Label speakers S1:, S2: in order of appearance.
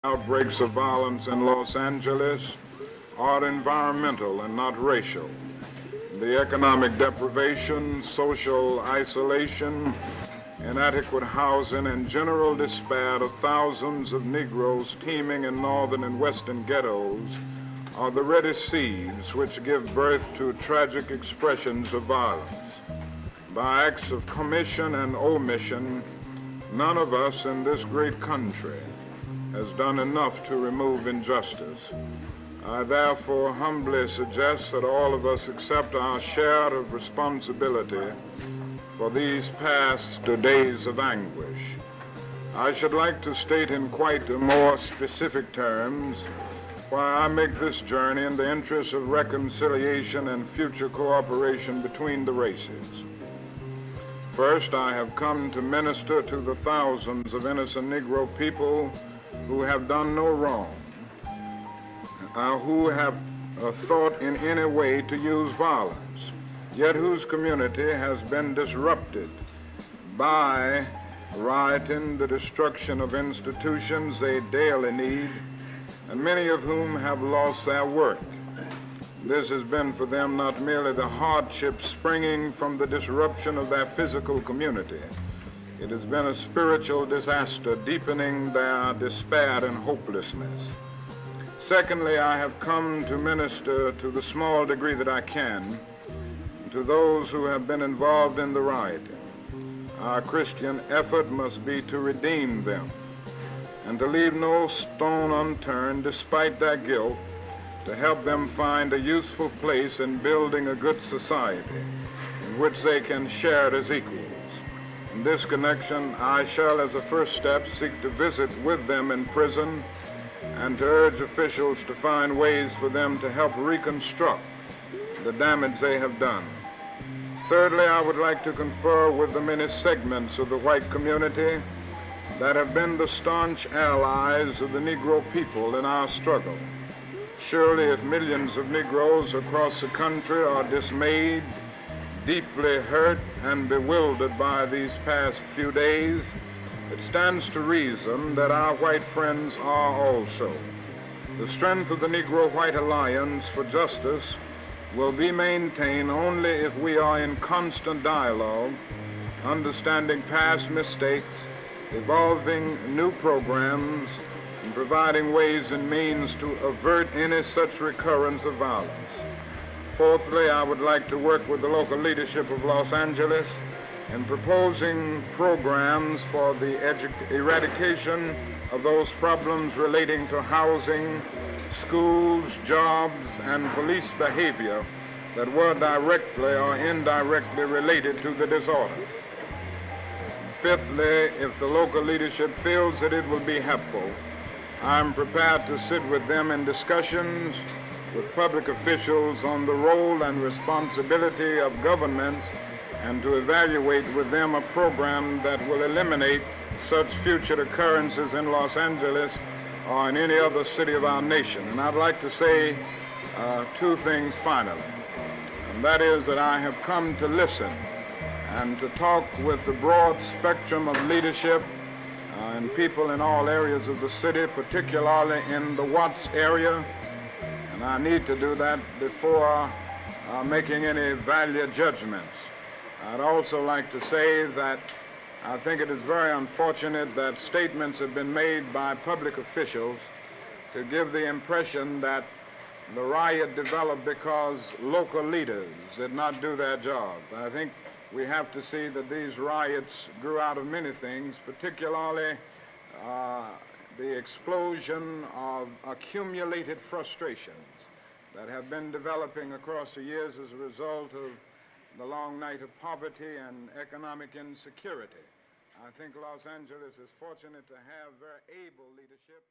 S1: Outbreaks of violence in Los Angeles are environmental and not racial. The economic deprivation, social isolation, inadequate housing, and general despair of thousands of Negroes teeming in northern and western ghettos are the ready seeds which give birth to tragic expressions of violence. By acts of commission and omission, none of us in this great country has done enough to remove injustice. I therefore humbly suggest that all of us accept our share of responsibility for these past days of anguish. I should like to state in quite more specific terms why I make this journey in the interest of reconciliation and future cooperation between the races. First, I have come to minister to the thousands of innocent Negro people who have done no wrong, who have thought in any way to use violence, yet whose community has been disrupted by rioting, the destruction of institutions they daily need, and many of whom have lost their work. This has been for them not merely the hardship springing from the disruption of their physical community. It has been a spiritual disaster deepening their despair and hopelessness. Secondly, I have come to minister to the small degree that I can to those who have been involved in the rioting. Our Christian effort must be to redeem them and to leave no stone unturned despite their guilt, to help them find a useful place in building a good society in which they can share as equals. In this connection, I shall, as a first step, seek to visit with them in prison and to urge officials to find ways for them to help reconstruct the damage they have done. Thirdly, I would like to confer with the many segments of the white community that have been the staunch allies of the Negro people in our struggle. Surely, if millions of Negroes across the country are dismayed, deeply hurt, and bewildered by these past few days, it stands to reason that our white friends are also. The strength of the Negro-White Alliance for Justice will be maintained only if we are in constant dialogue, understanding past mistakes, evolving new programs, and providing ways and means to avert any such recurrence of violence. Fourthly, I would like to work with the local leadership of Los Angeles in proposing programs for the eradication of those problems relating to housing, schools, jobs, and police behavior that were directly or indirectly related to the disorder. Fifthly, if the local leadership feels that it will be helpful, I'm prepared to sit with them in discussions with public officials on the role and responsibility of governments and to evaluate with them a program that will eliminate such future occurrences in Los Angeles or in any other city of our nation. And I'd like to say two things finally, and that is that I have come to listen and to talk with the broad spectrum of leadership and people in all areas of the city, particularly in the Watts area, and I need to do that before making any value judgments. I'd also like to say that I think it is very unfortunate that statements have been made by public officials to give the impression that the riot developed because local leaders did not do their job. I think we have to see that these riots grew out of many things, particularly the explosion of accumulated frustrations that have been developing across the years as a result of the long night of poverty and economic insecurity. I think Los Angeles is fortunate to have very able leadership.